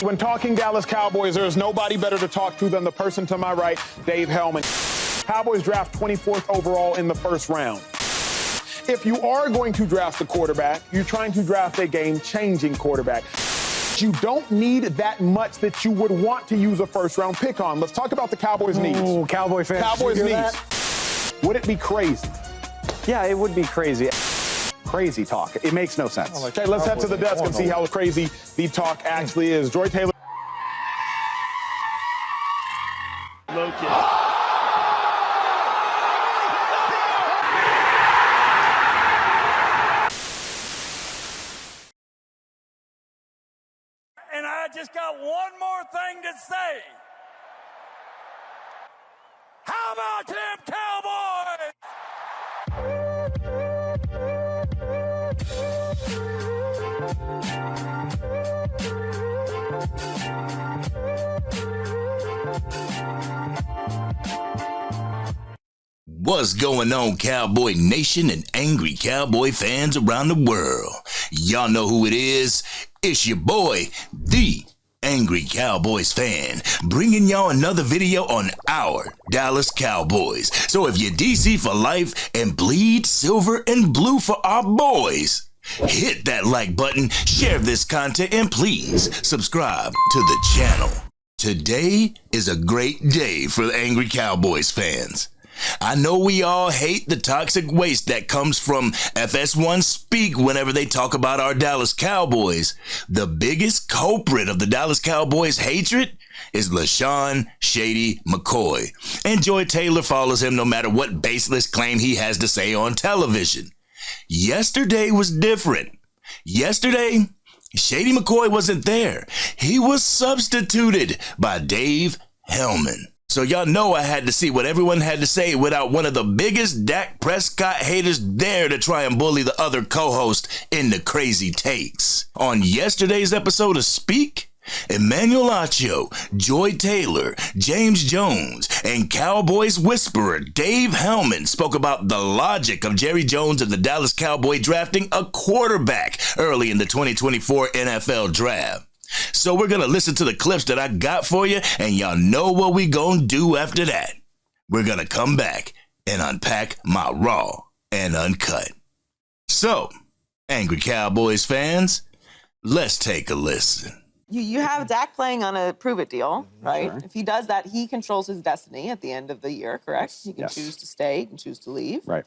When talking Dallas Cowboys, there's nobody better to talk to than the person to my right, Dave Helman. Cowboys draft 24th overall in the first round. If you are going to draft a quarterback, you're trying to draft a game-changing quarterback. You don't need that much that you would want to use a first-round pick on. Let's talk about the Cowboys' needs. Oh, Cowboy fans. Cowboys' needs. That? Would it be crazy? Yeah, it would be crazy. Crazy talk. It makes no sense. Okay, let's head to the desk and see how crazy the talk actually is. Joy Taylor. Low kick. And I just got one more thing to say. How about them Cowboys? What's going on, Cowboy Nation and angry Cowboy fans around the world? Y'all know who it is. It's your boy, the Angry Cowboys fan, bringing y'all another video on our Dallas Cowboys. So if you're DC for life and bleed silver and blue for our boys, hit that like button, share this content, and please subscribe to the channel. Today is a great day for the Angry Cowboys fans. I know we all hate the toxic waste that comes from FS1 speak whenever they talk about our Dallas Cowboys. The biggest culprit of the Dallas Cowboys hatred is LaShawn Shady McJoy. And Joy Taylor follows him no matter what baseless claim he has to say on television. Yesterday was different. Yesterday, Shady McJoy wasn't there. He was substituted by Dave Helman. So y'all know I had to see what everyone had to say without one of the biggest Dak Prescott haters there to try and bully the other co-host into crazy takes. On yesterday's episode of Speak, Emmanuel Acho, Joy Taylor, James Jones, and Cowboys whisperer Dave Helman spoke about the logic of Jerry Jones and the Dallas Cowboys drafting a quarterback early in the 2024 NFL draft. So we're going to listen to the clips that I got for you, and y'all know what we going to do after that. We're going to come back and unpack my Raw and Uncut. So, Angry Cowboys fans, let's take a listen. You have Dak playing on a prove-it deal, right? Sure. If he does that, he controls his destiny at the end of the year, correct? He can choose to stay, he can choose to leave. Right.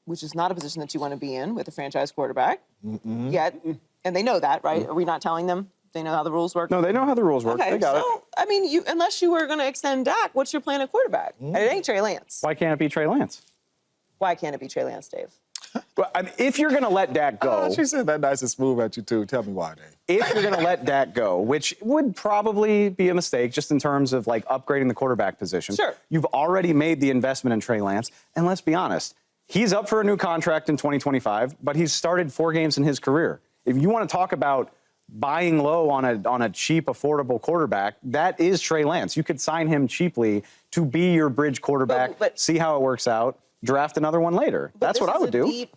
Which is not a position that you want to be in with a franchise quarterback. Yet, and they know that, right? Are we not telling them? They know how the rules work? No, they know how the rules work. Okay, They got it. I mean, unless you were going to extend Dak, what's your plan at quarterback? And it ain't Trey Lance. Why can't it be Trey Lance? Why can't it be Trey Lance, Dave? Well, I mean, if you're going to let Dak go... She said that nice and smooth at you, too. Tell me why, Dave. If you're going to let Dak go, which would probably be a mistake just in terms of, like, upgrading the quarterback position. Sure. You've already made the investment in Trey Lance. And let's be honest, he's up for a new contract in 2025, but he's started 4 games in his career. If you want to talk about buying low on a cheap, affordable quarterback, that is Trey Lance. You could sign him cheaply to be your bridge quarterback, but see how it works out, draft another one later. That's what I would do. It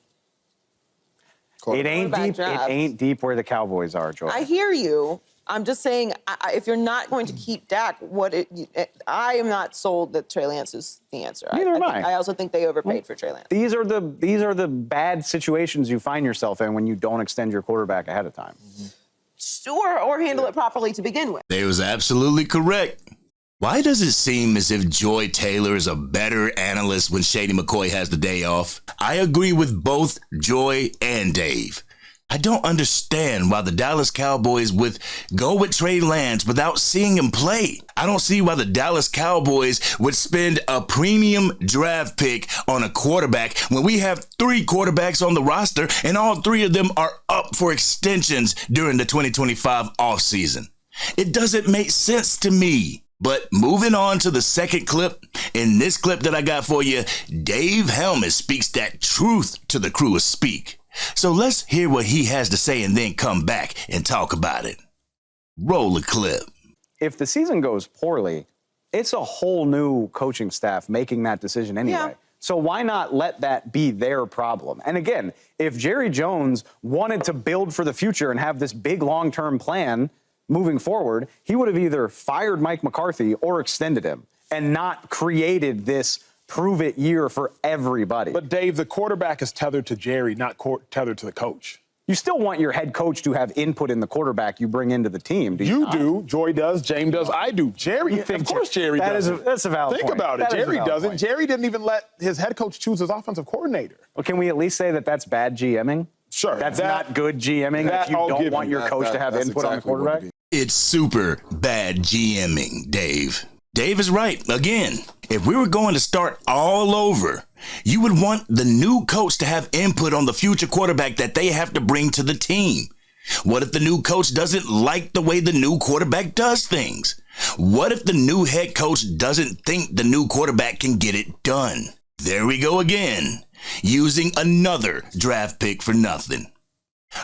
ain't deep. It ain't deep where the Cowboys are, Joy. I hear you. I'm just saying, if you're not going to keep Dak, I am not sold that Trey Lance is the answer. Neither am I. I also think they overpaid for Trey Lance. These are the bad situations you find yourself in when you don't extend your quarterback ahead of time. Sure, or handle it properly to begin with. They was absolutely correct. Why does it seem as if Joy Taylor is a better analyst when Shady McJoy has the day off? I agree with both Joy and Dave. I don't understand why the Dallas Cowboys would go with Trey Lance without seeing him play. I don't see why the Dallas Cowboys would spend a premium draft pick on a quarterback when we have 3 quarterbacks on the roster and all 3 of them are up for extensions during the 2025 offseason. It doesn't make sense to me. But moving on to the second clip, in this clip that I got for you, Dave Helman speaks that truth to the crew of Speak. So let's hear what he has to say and then come back and talk about it. Roll the clip. If the season goes poorly, it's a whole new coaching staff making that decision anyway. Yeah. So why not let that be their problem? And again, if Jerry Jones wanted to build for the future and have this big long-term plan, moving forward, he would have either fired Mike McCarthy or extended him and not created this prove-it year for everybody. But, Dave, the quarterback is tethered to Jerry, not tethered to the coach. You still want your head coach to have input in the quarterback you bring into the team, do you? You do. Joy does. James does. I do. Jerry, of course Jerry does. That's a valid Think point. about it. Jerry doesn't. Jerry didn't even let his head coach choose his offensive coordinator. Well, can we at least say that that's bad GMing? Sure. That's not good GMing if you don't want your coach to have input on the quarterback? It's super bad GMing, Dave. Dave is right. Again, if we were going to start all over, you would want the new coach to have input on the future quarterback that they have to bring to the team. What if the new coach doesn't like the way the new quarterback does things? What if the new head coach doesn't think the new quarterback can get it done? There we go again, using another draft pick for nothing.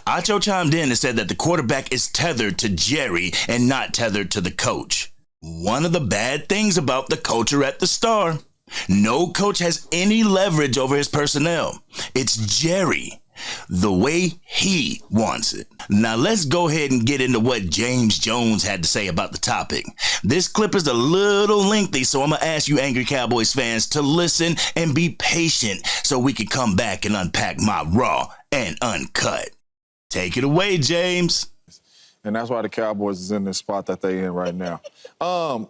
Acho chimed in and said that the quarterback is tethered to Jerry and not tethered to the coach. One of the bad things about the culture at the Star, no coach has any leverage over his personnel. It's Jerry, the way he wants it. Now let's go ahead and get into what James Jones had to say about the topic. This clip is a little lengthy, so I'm going to ask you Angry Cowboys fans to listen and be patient so we can come back and unpack my raw and uncut. Take it away, James. And that's why the Cowboys is in the spot that they in right now.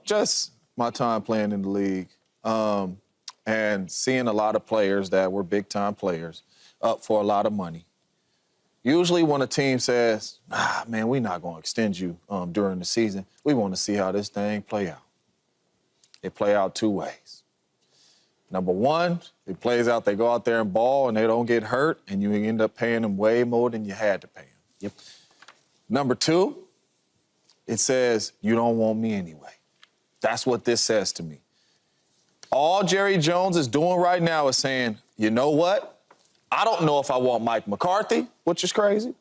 Just my time playing in the league and seeing a lot of players that were big-time players up for a lot of money. Usually when a team says, man, we're not going to extend you during the season, we want to see how this thing play out. It play out two ways. Number one, it plays out, they go out there and ball and they don't get hurt, and you end up paying them way more than you had to pay them. Yep. Number two, it says, you don't want me anyway. That's what this says to me. All Jerry Jones is doing right now is saying, you know what? I don't know if I want Mike McCarthy, which is crazy.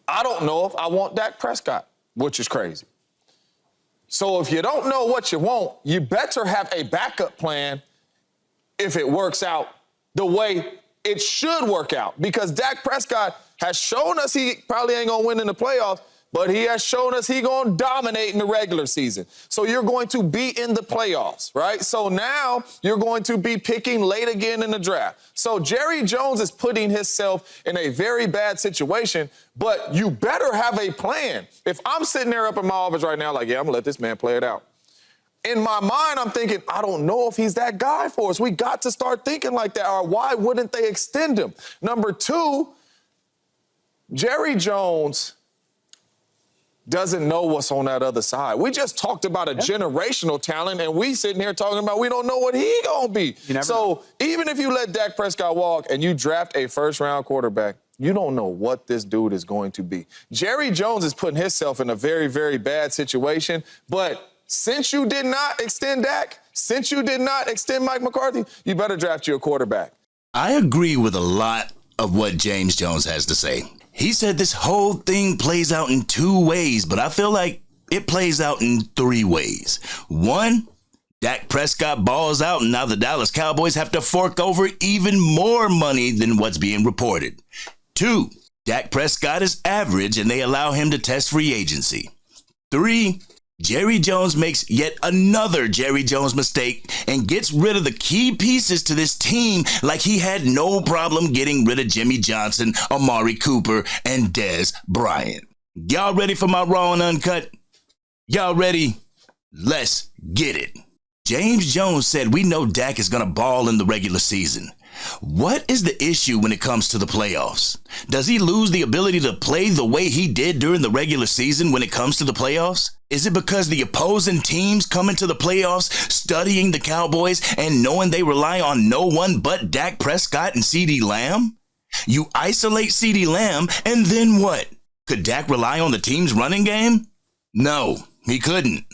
I don't know if I want Dak Prescott, which is crazy. So if you don't know what you want, you better have a backup plan if it works out the way it should work out. Because Dak Prescott has shown us he probably ain't going to win in the playoffs, but he has shown us he going to dominate in the regular season. So you're going to be in the playoffs, right? So now you're going to be picking late again in the draft. So Jerry Jones is putting himself in a very bad situation, but you better have a plan. If I'm sitting there up in my office right now like, yeah, I'm going to let this man play it out. In my mind, I'm thinking, I don't know if he's that guy for us. We got to start thinking like that, or why wouldn't they extend him? Number two, Jerry Jones doesn't know what's on that other side. We just talked about a generational talent, and we sitting here talking about we don't know what he gonna be. So even if you let Dak Prescott walk and you draft a first-round quarterback, you don't know what this dude is going to be. Jerry Jones is putting himself in a very, very bad situation, but since you did not extend Dak, since you did not extend Mike McCarthy, you better draft you a quarterback. I agree with a lot of what James Jones has to say. He said this whole thing plays out in two ways, but I feel like it plays out in three ways. One, Dak Prescott balls out, and now the Dallas Cowboys have to fork over even more money than what's being reported. Two, Dak Prescott is average, and they allow him to test free agency. Three, Jerry Jones makes yet another Jerry Jones mistake and gets rid of the key pieces to this team like he had no problem getting rid of Jimmy Johnson, Amari Cooper, and Dez Bryant. Y'all ready for my raw and uncut? Y'all ready? Let's get it. James Jones said we know Dak is going to ball in the regular season. What is the issue when it comes to the playoffs? Does he lose the ability to play the way he did during the regular season when it comes to the playoffs? Is it because the opposing teams come into the playoffs studying the Cowboys and knowing they rely on no one but Dak Prescott and CeeDee Lamb? You isolate CeeDee Lamb, and then what? Could Dak rely on the team's running game? No, he couldn't.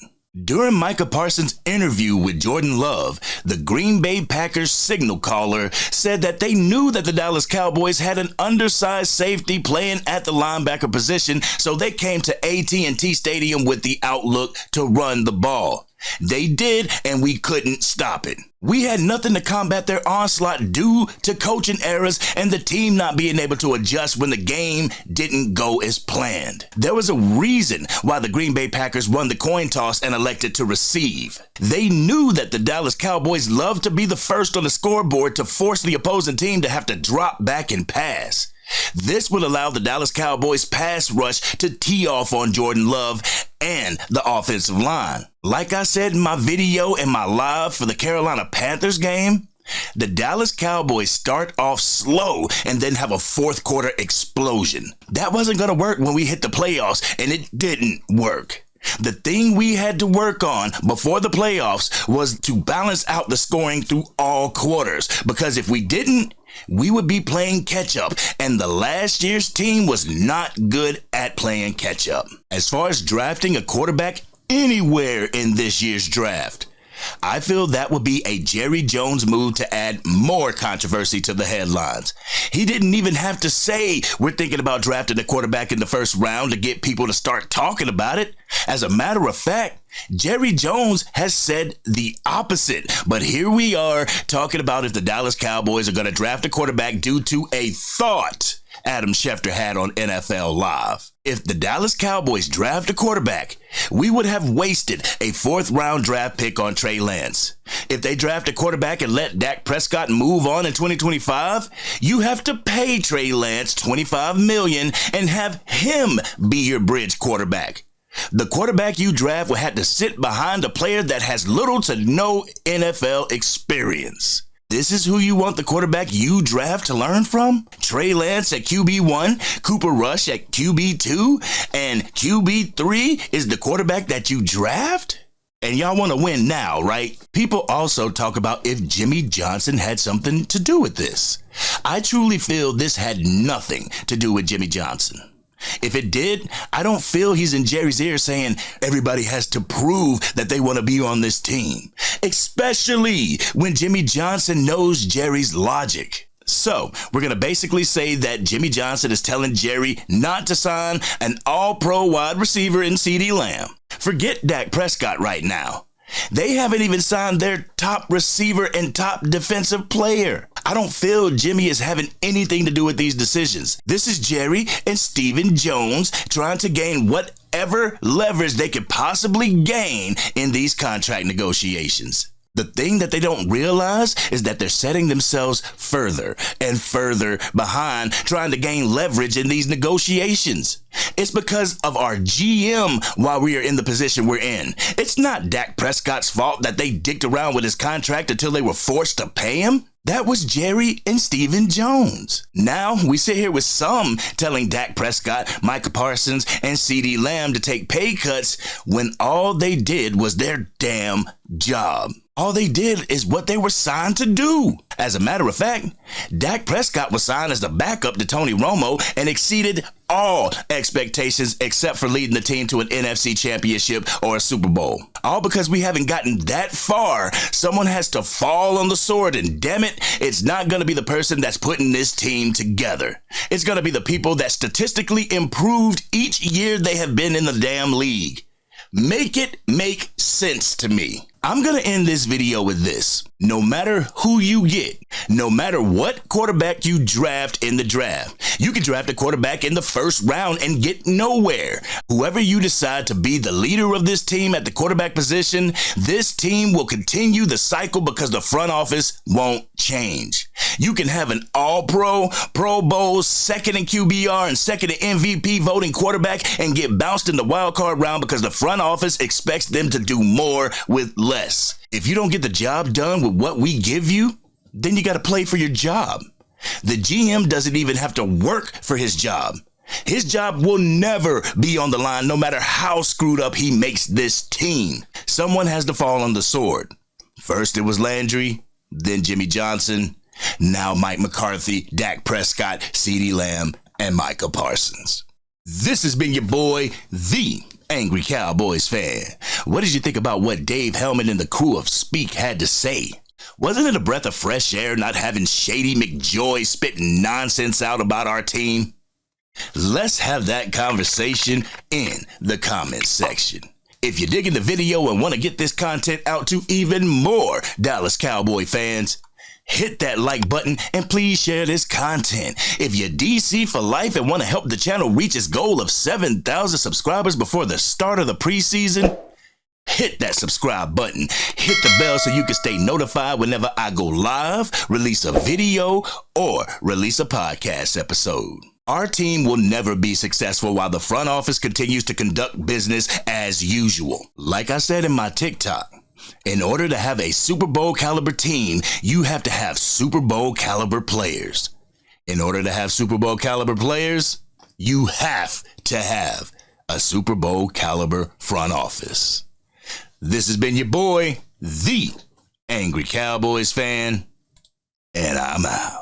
During Micah Parsons' interview with Jordan Love, the Green Bay Packers signal caller said that they knew that the Dallas Cowboys had an undersized safety playing at the linebacker position, so they came to AT&T Stadium with the outlook to run the ball. They did, and we couldn't stop it. We had nothing to combat their onslaught due to coaching errors and the team not being able to adjust when the game didn't go as planned. There was a reason why the Green Bay Packers won the coin toss and elected to receive. They knew that the Dallas Cowboys loved to be the first on the scoreboard to force the opposing team to have to drop back and pass. This would allow the Dallas Cowboys pass rush to tee off on Jordan Love and the offensive line. Like I said in my video and my live for the Carolina Panthers game, the Dallas Cowboys start off slow and then have a fourth quarter explosion. That wasn't going to work when we hit the playoffs, and it didn't work. The thing we had to work on before the playoffs was to balance out the scoring through all quarters, because if we didn't, we would be playing catch-up, and the last year's team was not good at playing catch-up. As far as drafting a quarterback anywhere in this year's draft, I feel that would be a Jerry Jones move to add more controversy to the headlines. He didn't even have to say we're thinking about drafting a quarterback in the first round to get people to start talking about it. As a matter of fact, Jerry Jones has said the opposite. But here we are talking about if the Dallas Cowboys are going to draft a quarterback due to a thought Adam Schefter had on NFL Live. If the Dallas Cowboys draft a quarterback, we would have wasted a fourth-round draft pick on Trey Lance. If they draft a quarterback and let Dak Prescott move on in 2025, you have to pay Trey Lance $25 million and have him be your bridge quarterback. The quarterback you draft will have to sit behind a player that has little to no NFL experience. This is who you want the quarterback you draft to learn from? Trey Lance at QB1, Cooper Rush at QB2, and QB3 is the quarterback that you draft? And y'all want to win now, right? People also talk about if Jimmy Johnson had something to do with this. I truly feel this had nothing to do with Jimmy Johnson. If it did, I don't feel he's in Jerry's ear saying everybody has to prove that they want to be on this team, especially when Jimmy Johnson knows Jerry's logic. So we're going to basically say that Jimmy Johnson is telling Jerry not to sign an all-pro wide receiver in CeeDee Lamb. Forget Dak Prescott right now. They haven't even signed their top receiver and top defensive player. I don't feel Jimmy is having anything to do with these decisions. This is Jerry and Stephen Jones trying to gain whatever leverage they could possibly gain in these contract negotiations. The thing that they don't realize is that they're setting themselves further and further behind trying to gain leverage in these negotiations. It's because of our GM why we are in the position we're in. It's not Dak Prescott's fault that they dicked around with his contract until they were forced to pay him. That was Jerry and Stephen Jones. Now we sit here with some telling Dak Prescott, Micah Parsons, and CeeDee Lamb to take pay cuts when all they did was their damn job. All they did is what they were signed to do. As a matter of fact, Dak Prescott was signed as the backup to Tony Romo and exceeded all expectations except for leading the team to an NFC championship or a Super Bowl. All because we haven't gotten that far. Someone has to fall on the sword, and damn it, it's not going to be the person that's putting this team together. It's going to be the people that statistically improved each year they have been in the damn league. Make it make sense to me. I'm going to end this video with this. No matter who you get, no matter what quarterback you draft in the draft, you can draft a quarterback in the first round and get nowhere. Whoever you decide to be the leader of this team at the quarterback position, this team will continue the cycle because the front office won't change. You can have an all-pro, Pro Bowl, second in QBR, and second in MVP voting quarterback and get bounced in the wild card round because the front office expects them to do more with less. If you don't get the job done with what we give you, then you got to play for your job. The GM doesn't even have to work for his job. His job will never be on the line, no matter how screwed up he makes this team. Someone has to fall on the sword. First it was Landry, then Jimmy Johnson, now Mike McCarthy, Dak Prescott, CeeDee Lamb, and Micah Parsons. This has been your boy, the Angry Cowboys fan. What did you think about what Dave Helman and the crew of Speak had to say? Wasn't it a breath of fresh air not having Shady McJoy spitting nonsense out about our team? Let's have that conversation in the comments section. If you're digging the video and want to get this content out to even more Dallas Cowboy fans, hit that like button and please share this content. If you're DC for life and want to help the channel reach its goal of 7,000 subscribers before the start of the preseason, hit that subscribe button. Hit the bell so you can stay notified whenever I go live, release a video, or release a podcast episode. Our team will never be successful while the front office continues to conduct business as usual. Like I said in my TikTok, in order to have a Super Bowl caliber team, you have to have Super Bowl caliber players. In order to have Super Bowl caliber players, you have to have a Super Bowl caliber front office. This has been your boy, the Angry Cowboys fan, and I'm out.